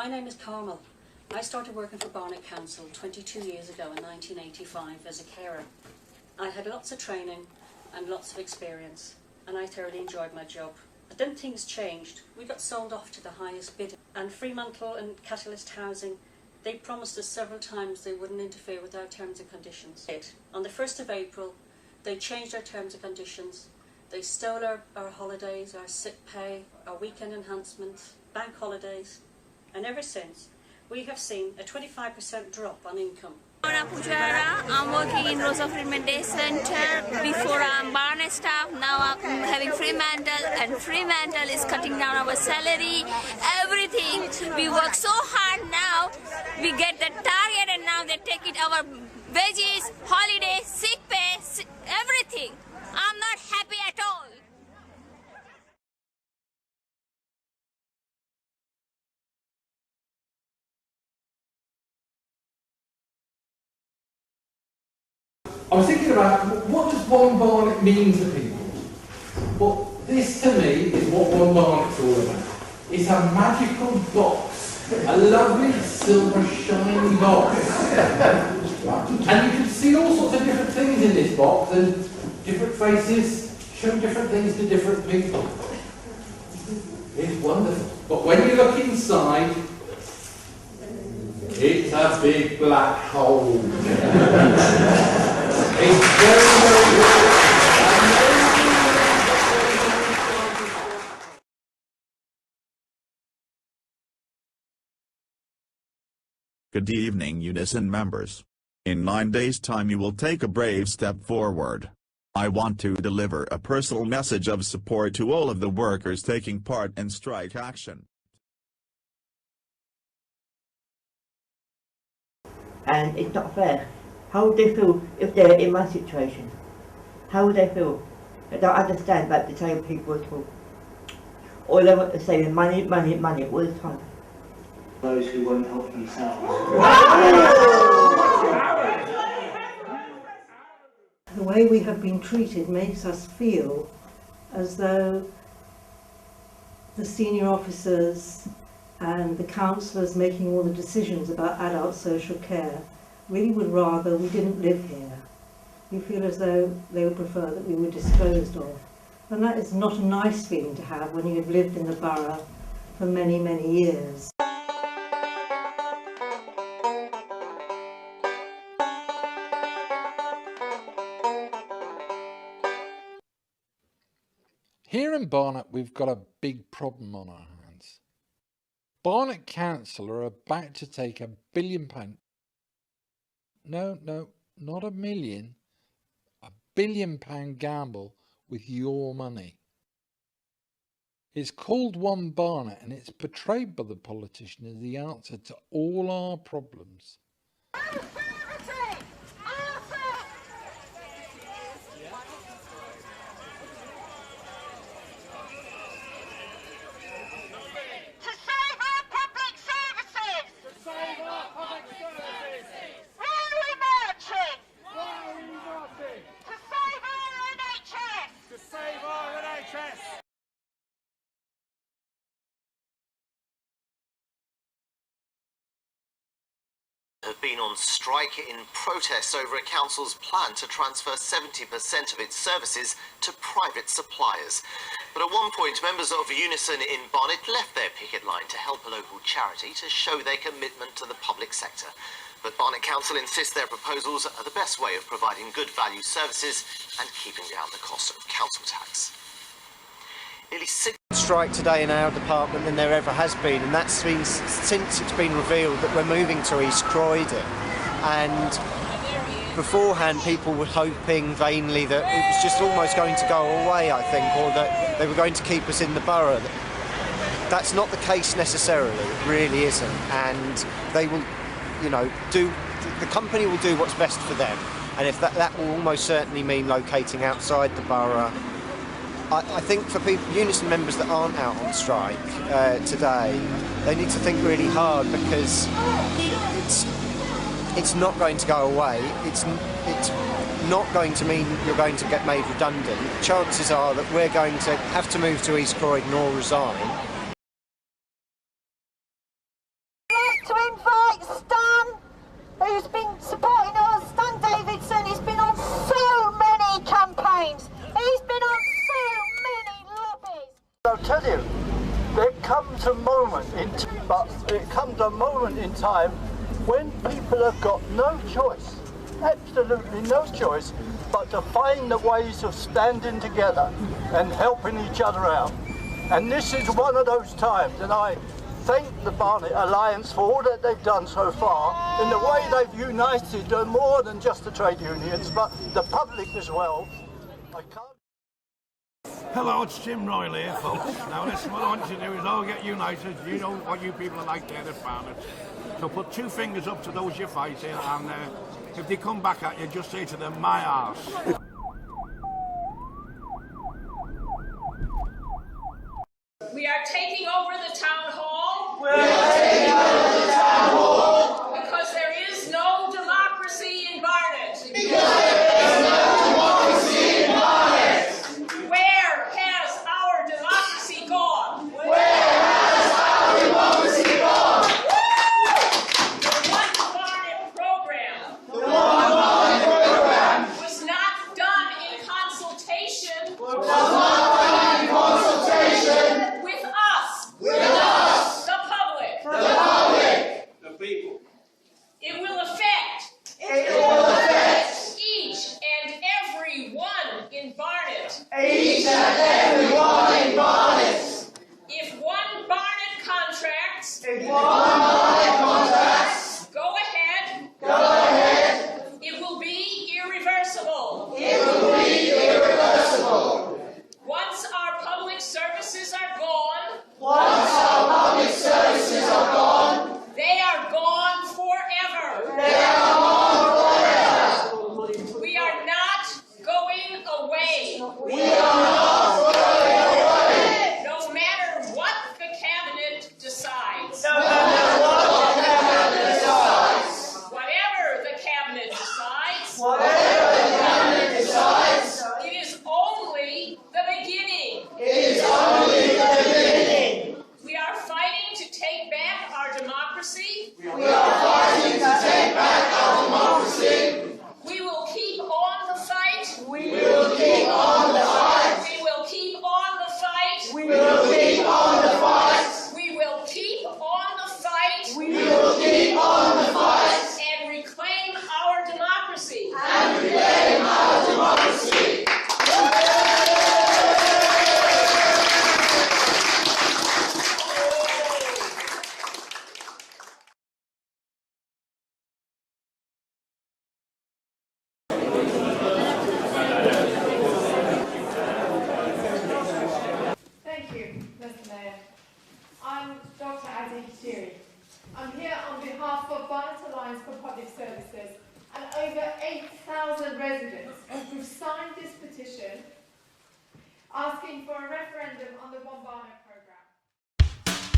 My name is Carmel. I started working for Barnet Council 22 years ago in 1985 as a carer. I had lots of training and lots of experience, and I thoroughly enjoyed my job. But then things changed. We got sold off to the highest bidder, and Fremantle and Catalyst Housing, they promised us several times they wouldn't interfere with our terms and conditions. On the 1st of April, they changed our terms and conditions. They stole our holidays, our sick pay, our weekend enhancements, bank holidays, and ever since, we have seen a 25% drop on income. I'm working in Rosa Freeman Day Center. Before I'm Barnet staff, now I'm having Fremantle, and Fremantle is cutting down our salary, everything. We work so hard now, we get the target, and now they take it our wages, holiday, sick pay, everything. I'm not happy at all. I was thinking about, what does One Barnet mean to people? Well, this to me is what One Barnet's all about. It's a magical box, a lovely silver shiny box. And you can see all sorts of different things in this box, and different faces show different things to different people. It's wonderful. But when you look inside, it's a big black hole. It's very, very good. Good evening, Unison members. In 9 days' time you will take a brave step forward. I want to deliver a personal message of support to all of the workers taking part in strike action. And it's not fair. How would they feel if they're in my situation? How would they feel? I don't understand about disabled people at all. All they want to say is money, money, money all the time. Those who won't help themselves. The way we have been treated makes us feel as though the senior officers and the councillors making all the decisions about adult social care really would rather we didn't live here. We feel as though they would prefer that we were disposed of. And that is not a nice feeling to have when you have lived in the borough for many, many years. Here in Barnet, we've got a big problem on our hands. Barnet Council are about to take £1 billion. No, not a million. £1 billion gamble with your money. It's called One Barnet, and it's portrayed by the politician as the answer to all our problems. Have been on strike in protest over a council's plan to transfer 70% of its services to private suppliers. But at one point, members of Unison in Barnet left their picket line to help a local charity to show their commitment to the public sector. But Barnet Council insists their proposals are the best way of providing good value services and keeping down the cost of council tax. Nearly Strike today in our department than there ever has been, and that's been since it's been revealed that we're moving to East Croydon. And beforehand people were hoping vainly that it was just almost going to go away, I think, or that they were going to keep us in the borough. That's not the case necessarily, it really isn't, and they will, the company will do what's best for them, and if that will almost certainly mean locating outside the borough. I think for people, Unison members that aren't out on strike today, they need to think really hard, because it's not going to go away. It's not going to mean you're going to get made redundant. Chances are that we're going to have to move to East Croydon or resign. in time when people have got no choice, absolutely no choice, but to find the ways of standing together and helping each other out. And this is one of those times, and I thank the Barnet Alliance for all that they've done so far in the way they've united more than just the trade unions, but the public as well. I can't... Hello, it's Jim Royle here, folks. Now listen, what I want you to do is all get united. You know what you people are like there at Barnet. So put two fingers up to those you're fighting, and if they come back at you, just say to them, my arse. We are taking over the town hall. We're taking over the town hall. Because there is no democracy in Barnet. Because there is no democracy in Barnet. Where has our democracy gone? Where has our democracy gone? The One Barnet program. The One Barnet program Was not done in consultation. was not done in consultation With us. with us, The public. the public. The people. It will affect It will affect each and every one in Barnet. each and every one in Barnet. If one Barnet contracts, If one Barnet contracts, go ahead. go ahead, It will be irreversible. it will be irreversible. Once our public services are gone, Once our public services are gone, they are gone forever. they are gone forever. We are not going away. We are not going away. No matter what the cabinet decides. No matter what the cabinet decides. Whatever the cabinet decides, Whatever the cabinet decides, it is only the beginning. it is only the beginning. We are fighting to take back our democracy. We are fighting to take back our democracy. We will keep on the fight. We will keep on the fight. We will keep on the fight. We will keep on the fight. We will keep on the fight. We will keep on the fight And reclaim our democracy. and reclaim our democracy. Thank you, Mr. Mayor. I'm Dr. Adi Kashiri. I'm here on behalf of Barnet Alliance for Public Services and over 8,000 residents who've signed this petition asking for a referendum on the One Barnet programme.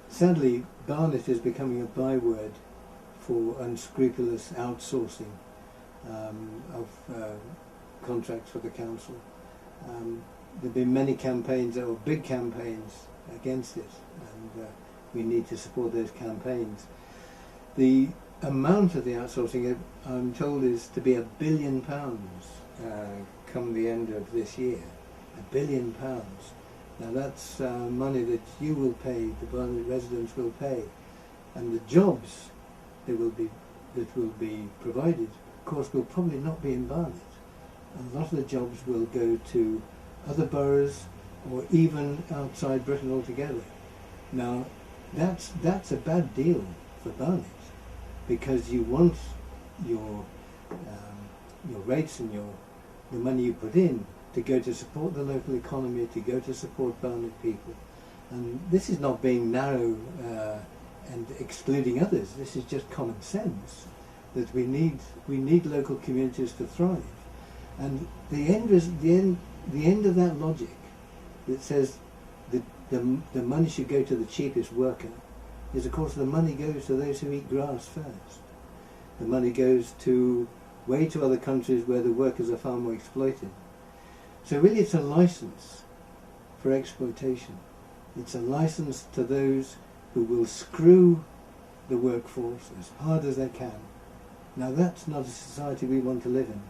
Sadly, Barnet is becoming a byword for unscrupulous outsourcing of contracts for the council. There have been many campaigns, or big campaigns, against it, and we need to support those campaigns. The amount of the outsourcing, I'm told, is to be £1 billion come the end of this year. £1 billion. Now that's money that you will pay, the Barnet residents will pay, and the jobs that will be provided, of course, will probably not be in Barnet. A lot of the jobs will go to other boroughs or even outside Britain altogether. Now that's a bad deal for Barnet, because you want your rates and the money you put in to go to support the local economy, to go to support Barnet people. And this is not being narrow and excluding others. This is just common sense, that we need local communities to thrive. And the end of that logic that says the money should go to the cheapest worker, is of course the money goes to those who eat grass first. The money goes way to other countries where the workers are far more exploited. So really it's a license for exploitation. It's a license to those who will screw the workforce as hard as they can. Now that's not a society we want to live in.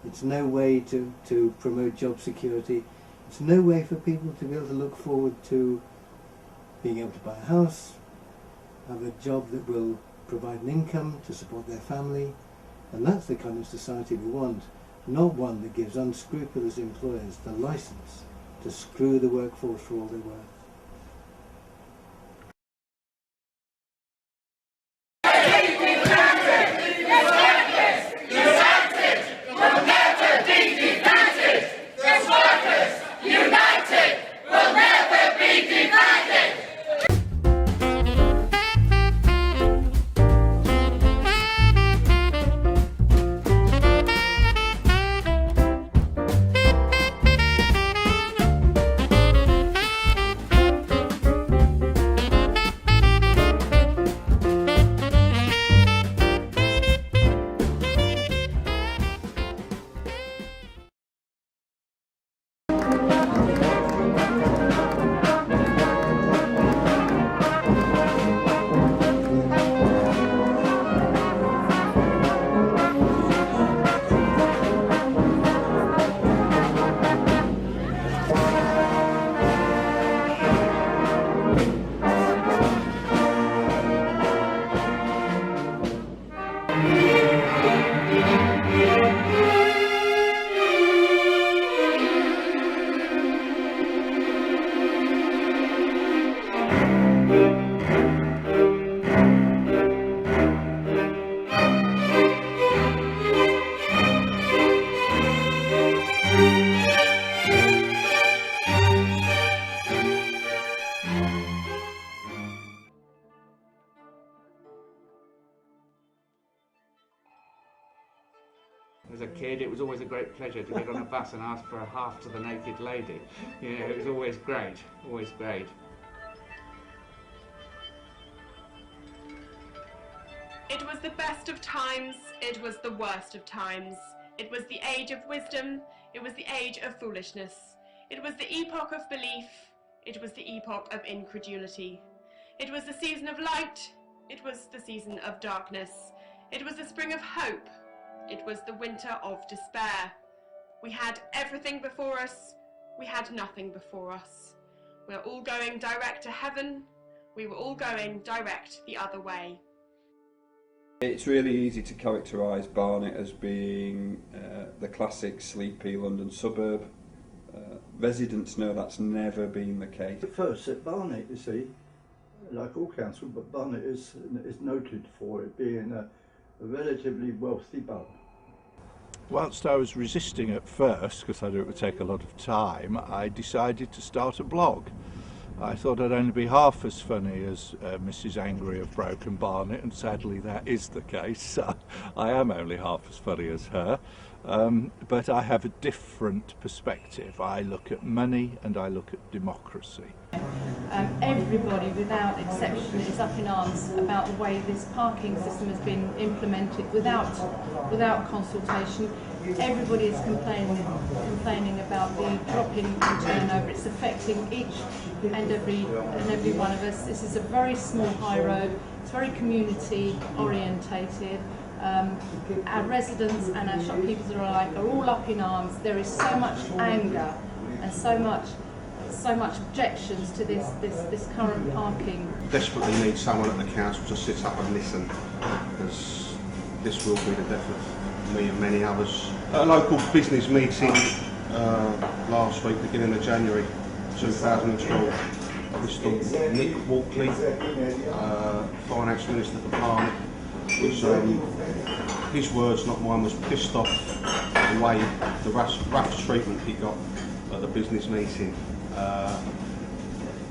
It's no way to promote job security. It's no way for people to be able to look forward to being able to buy a house, have a job that will provide an income to support their family. And that's the kind of society we want, not one that gives unscrupulous employers the license to screw the workforce for all they're worth. As a kid, it was always a great pleasure to get on a bus and ask for a half to the naked lady. You know, it was always great, always great. It was the best of times, it was the worst of times. It was the age of wisdom, it was the age of foolishness. It was the epoch of belief, it was the epoch of incredulity. It was the season of light, it was the season of darkness. It was the spring of hope, it was the winter of despair. We had everything before us, we had nothing before us. We were all going direct to heaven, we were all going direct the other way. It's really easy to characterise Barnet as being the classic sleepy London suburb. Residents know that's never been the case. First at Barnet, you see, like all councils, but Barnet is noted for it being a relatively wealthy borough. Whilst I was resisting at first, because I knew it would take a lot of time, I decided to start a blog. I thought I'd only be half as funny as Mrs. Angry of Broken Barnet, and sadly that is the case. I am only half as funny as her, but I have a different perspective. I look at money and I look at democracy. Everybody, without exception, is up in arms about the way this parking system has been implemented without consultation. Everybody is complaining about the drop in turnover. It's affecting each and every one of us. This is a very small high road. It's very community orientated. Our residents and our shopkeepers alike are all up in arms. There is so much anger and so much objections to this current parking. Desperately need someone at the council to sit up and listen, because this will be the death of me and many others. At a local business meeting last week, beginning of January 2012, Mr. Nick Walkley, Finance Minister for Barnet, was, his words, not mine, was pissed off the way, the rough treatment he got at the business meeting.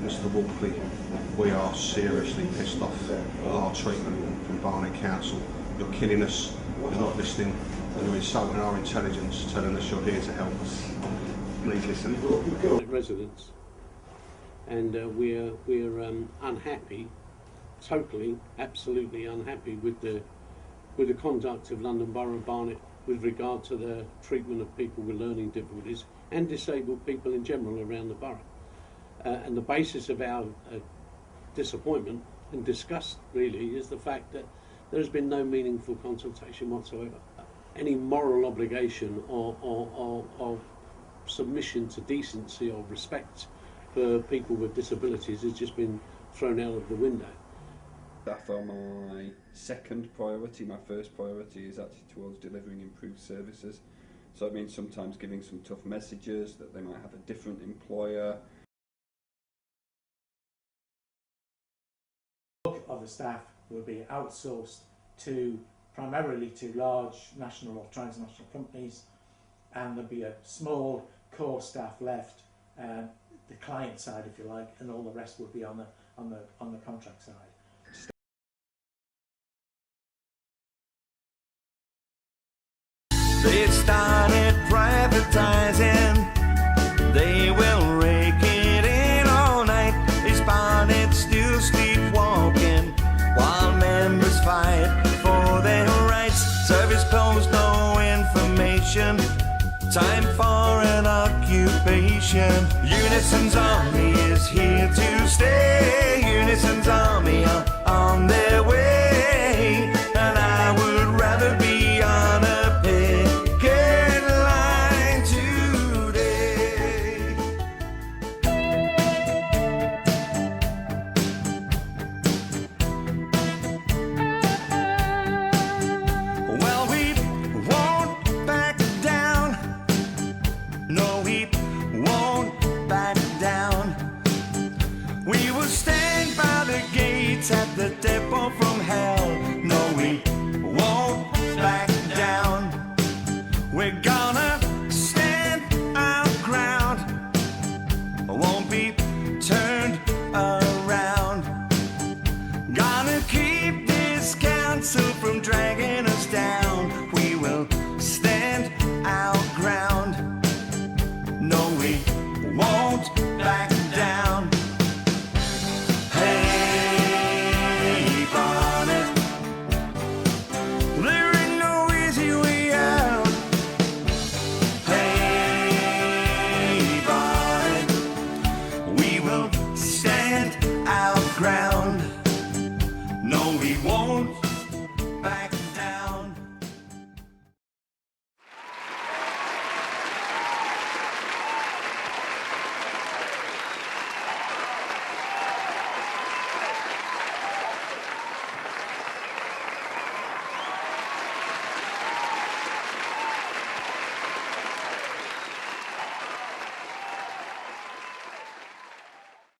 Mr. Walkley, we are seriously pissed off at our treatment from Barnet Council. You're killing us, you're not listening, and you're insulting our intelligence, telling us you're here to help us. Please listen. Residents and we're unhappy, totally, absolutely unhappy with the conduct of London Borough of Barnet with regard to the treatment of people with learning difficulties and disabled people in general around the borough. And the basis of our disappointment and disgust really is the fact that there has been no meaningful consultation whatsoever. Any moral obligation or submission to decency or respect for people with disabilities has just been thrown out of the window. Staff are my second priority. My first priority is actually towards delivering improved services. So it means sometimes giving some tough messages that they might have a different employer. Of the staff will be outsourced primarily to large national or transnational companies, and there'll be a small core staff left, the client side if you like, and all the rest will be on the contract side. They started privatizing, they will rake it in all night. Is Barnet still sleepwalking while members fight for their rights? Service closed, no information, time for an occupation. Unison's army is here to stay. Unison's